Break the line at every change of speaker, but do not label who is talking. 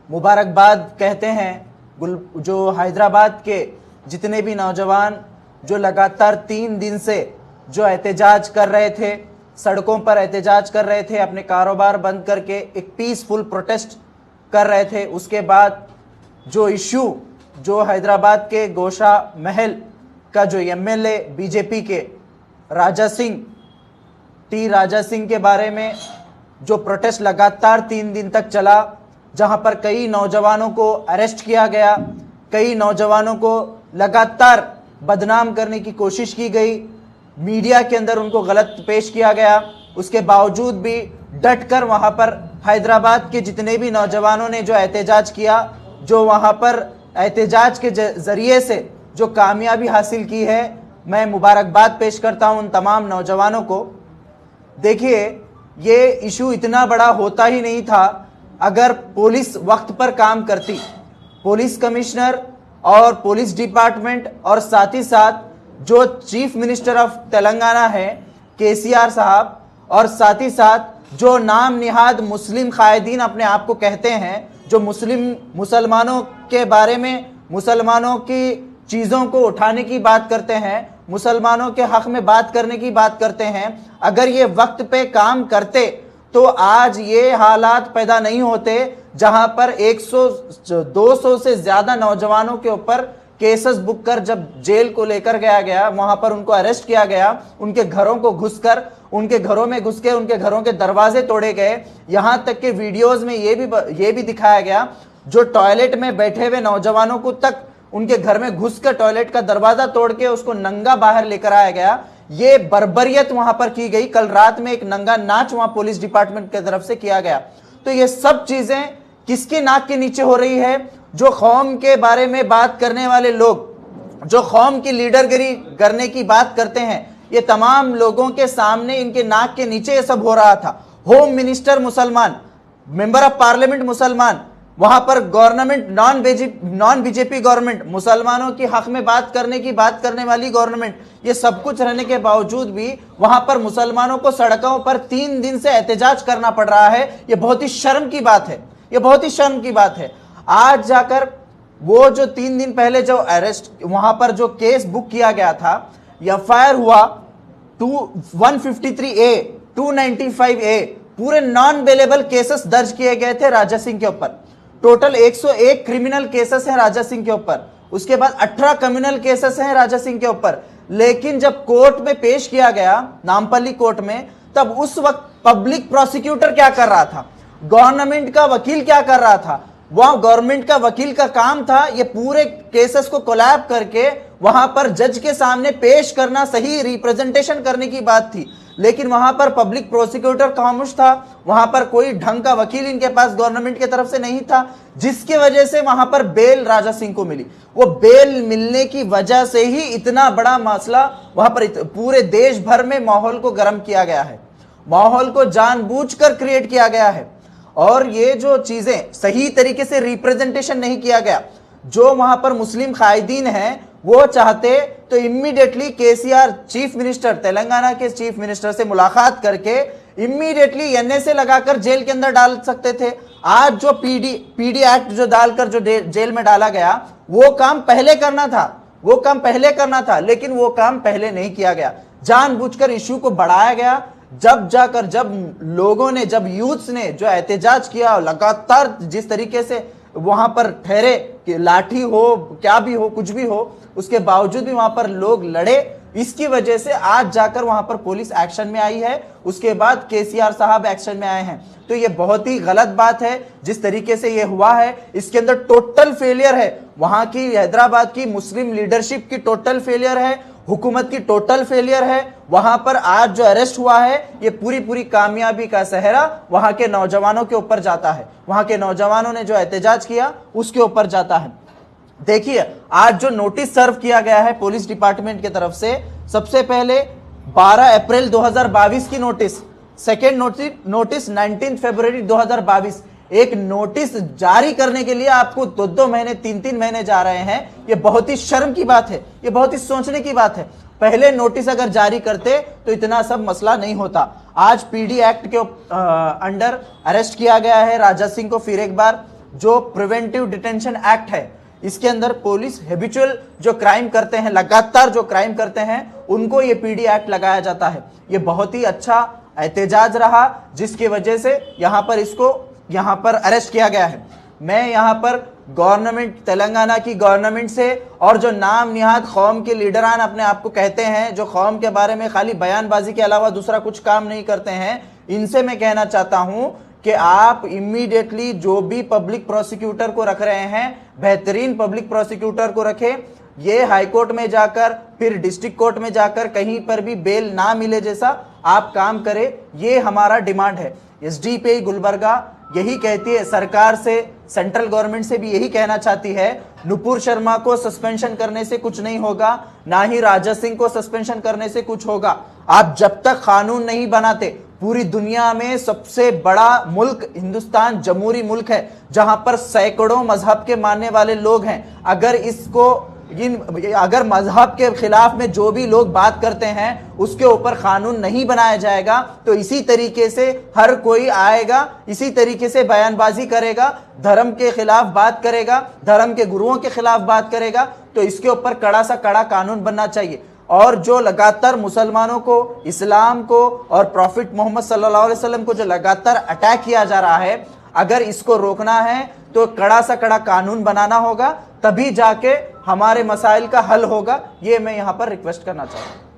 मुबारकबाद कहते हैं जो हैदराबाद के जितने भी नौजवान जो लगातार 3 दिन से जो एहतजाज कर रहे थे, सड़कों पर एहतजाज कर रहे थे, अपने कारोबार बंद करके एक पीसफुल प्रोटेस्ट कर रहे थे। उसके बाद जो इश्यू जो हैदराबाद के गोशा महल का जो एमएलए बीजेपी के राजा सिंह के बारे में जो प्रोटेस्ट लगातार 3 दिन तक चला, जहां पर कई नौजवानों को अरेस्ट किया गया, कई नौजवानों को लगातार बदनाम करने की कोशिश की गई, मीडिया के अंदर उनको गलत पेश किया गया। उसके बावजूद भी डटकर वहां पर हैदराबाद के जितने भी नौजवानों ने जो एहतजाज किया, जो वहां पर एहतजाज के जरिए से जो कामयाबी हासिल की है, मैं मुबारकबाद पेश करता हूं उन तमाम नौजवानों को। देखिए, ये इशू इतना बड़ा होता ही नहीं था अगर पुलिस वक्त पर काम करती। पुलिस कमिश्नर और पुलिस डिपार्टमेंट और साथ ही साथ जो चीफ मिनिस्टर ऑफ तेलंगाना है केसीआर साहब, और साथ ही साथ जो नाम निहाद मुस्लिम कायदीन अपने आप को कहते हैं, जो मुसलमानों के बारे में, मुसलमानों की चीज़ों को उठाने की बात करते हैं, मुसलमानों के हक में बात करने की बात करते हैं, अगर ये वक्त पे काम करते तो आज ये हालात पैदा नहीं होते जहां पर 100-200 से ज्यादा नौजवानों के ऊपर केसेस बुक कर जब जेल को लेकर गया, वहां पर उनको अरेस्ट किया गया, उनके घरों को घुसकर, उनके घरों में घुस के उनके घरों के दरवाजे तोड़े गए। यहां तक कि वीडियोस में ये भी दिखाया गया जो टॉयलेट में बैठे हुए नौजवानों को तक उनके घर में घुसकर टॉयलेट का दरवाजा तोड़ के उसको नंगा बाहर लेकर आया गया। ये बर्बरियत वहां पर की गई। कल रात में एक नंगा नाच वहां पुलिस डिपार्टमेंट की तरफ से किया गया। तो ये सब चीजें किसके नाक के नीचे हो रही है? जो कौम के बारे में बात करने वाले लोग, जो कौम की लीडरगिरी करने की बात करते हैं, ये तमाम लोगों के सामने इनके नाक के नीचे ये सब हो रहा था। होम मिनिस्टर मुसलमान, मेंबर ऑफ पार्लियामेंट मुसलमान, वहां पर गवर्नमेंट नॉन बीजेपी गवर्नमेंट, मुसलमानों की हक में बात करने वाली गवर्नमेंट, ये सब कुछ रहने के बावजूद भी वहां पर मुसलमानों को सड़कों पर 3 दिन से एहतजाज करना पड़ रहा है। ये बहुत ही शर्म की बात है, ये बहुत ही शर्म की बात है। आज जाकर वो जो 3 दिन पहले जो अरेस्ट, वहां पर जो केस बुक किया गया था, एफआईआर हुआ 153A 295A, पूरे नॉन बेलेबल केसेस दर्ज किए गए थे राजा सिंह के ऊपर। टोटल 101 क्रिमिनल केसेस हैं राजा सिंह के ऊपर। उसके बाद 18 कम्युनल केसेस हैं राजा सिंह के ऊपर। लेकिन जब कोर्ट में पेश किया गया, नामपल्ली कोर्ट में, तब उस वक्त पब्लिक प्रोसिक्यूटर क्या कर रहा था, गवर्नमेंट का वकील क्या कर रहा था? वहां गवर्नमेंट का वकील का काम था ये पूरे केसेस को कोलैब करके वहां पर जज के सामने पेश करना, सही रिप्रेजेंटेशन करने की बात थी। लेकिन वहां पर पब्लिक प्रोसिक्यूटर खामोश था, वहां पर कोई ढंग का वकील इनके पास गवर्नमेंट की तरफ से नहीं था, जिसकी वजह से वहां पर बेल राजा सिंह को मिली। वो बेल मिलने की वजह से ही इतना बड़ा मसला वहां पर पूरे देश भर में माहौल को गर्म किया गया है, माहौल को जानबूझकर क्रिएट किया गया है। और ये जो चीजें सही तरीके से रिप्रेजेंटेशन नहीं किया गया, जो वहां पर मुस्लिम कायदीन हैं वो चाहते तो immediately KCR chief minister, Telangana के चीफ मिनिस्टर से मुलाकात करके इमीडिएटली एनएसए लगाकर जेल के अंदर डाल सकते थे। आज जो पीडी एक्ट जो डालकर जो जेल में डाला गया, वो काम पहले करना था, लेकिन वो काम पहले नहीं किया गया। जानबूझकर इश्यू को बढ़ाया गया। जब लोगों ने, जब यूथ्स ने जो एहतजाज किया, लगातार जिस तरीके से वहां पर ठहरे कि लाठी हो, क्या भी हो, कुछ भी हो, उसके बावजूद भी वहां पर लोग लड़े। इसकी वजह से आज जाकर वहां पर पुलिस एक्शन में आई है, उसके बाद केसीआर साहब एक्शन में आए हैं। तो ये बहुत ही गलत बात है जिस तरीके से ये हुआ है। इसके अंदर टोटल फेलियर है, वहां की हैदराबाद की मुस्लिम लीडरशिप की टोटल फेलियर है, हुकूमत की टोटल फेलियर है। वहां पर आज जो अरेस्ट हुआ है, ये पूरी कामयाबी का सेहरा वहां के नौजवानों के ऊपर जाता है, वहां के नौजवानों ने जो एहतजाज किया उसके ऊपर जाता है। देखिए, आज जो नोटिस सर्व किया गया है पुलिस डिपार्टमेंट की तरफ से, सबसे पहले 12 अप्रैल 2022 की नोटिस, सेकेंड नोटिस 19 फरवरी 2022। एक नोटिस जारी करने के लिए आपको 2-2 महीने, 3-3 महीने जा रहे हैं। ये बहुत ही शर्म की बात है, ये बहुत ही सोचने की बात है। पहले नोटिस अगर जारी करते तो इतना सब मसला नहीं होता। आज पीडी एक्ट के अंडर अरेस्ट किया गया है राजा सिंह को फिर एक बार। जो प्रिवेंटिव डिटेंशन एक्ट है, इसके अंदर पुलिस हैबिचुअल जो क्राइम करते हैं, लगातार जो क्राइम करते हैं, उनको ये पीडी एक्ट लगाया जाता है। ये बहुत ही अच्छा एहतजाज रहा, जिसकी वजह से इसको यहाँ पर अरेस्ट किया गया है। मैं यहाँ पर गवर्नमेंट, तेलंगाना की गवर्नमेंट से, और जो नाम निहाद कौम के लीडरान अपने आप को कहते हैं, जो कौम के बारे में खाली बयानबाजी के अलावा दूसरा कुछ काम नहीं करते हैं, इनसे मैं कहना चाहता हूं कि आप इमीडिएटली जो भी पब्लिक प्रोसिक्यूटर को रख रहे हैं, बेहतरीन पब्लिक प्रोसिक्यूटर को रखें। ये हाई कोर्ट में जाकर, फिर डिस्ट्रिक्ट कोर्ट में जाकर कहीं पर भी बेल ना मिले जैसा आप काम करें, ये हमारा डिमांड है। एसडीपीआई गुलबर्गा यही कहती है सरकार से, सेंट्रल गवर्नमेंट से भी यही कहना चाहती है, नुपुर शर्मा को सस्पेंशन करने से कुछ नहीं होगा, ना ही राजा सिंह को सस्पेंशन करने से कुछ होगा। आप जब तक कानून नहीं बनाते, पूरी दुनिया में सबसे बड़ा मुल्क हिंदुस्तान जमहूरी मुल्क है, जहां पर सैकड़ों मजहब के मानने वाले लोग हैं। अगर मजहब के खिलाफ में जो भी लोग बात करते हैं, उसके ऊपर कानून नहीं बनाया जाएगा, तो इसी तरीके से हर कोई आएगा, इसी तरीके से बयानबाजी करेगा, धर्म के खिलाफ बात करेगा, धर्म के गुरुओं के खिलाफ बात करेगा। तो इसके ऊपर कड़ा सा कड़ा कानून बनना चाहिए। और जो लगातार मुसलमानों को, इस्लाम को और प्रॉफिट मोहम्मद सल्लल्लाहु अलैहि वसल्लम को जो लगातार अटैक किया जा रहा है, अगर इसको रोकना है तो कड़ा सा कड़ा कानून बनाना होगा, तभी जाके हमारे मसाइल का हल होगा। ये मैं यहाँ पर रिक्वेस्ट करना चाहता हूँ।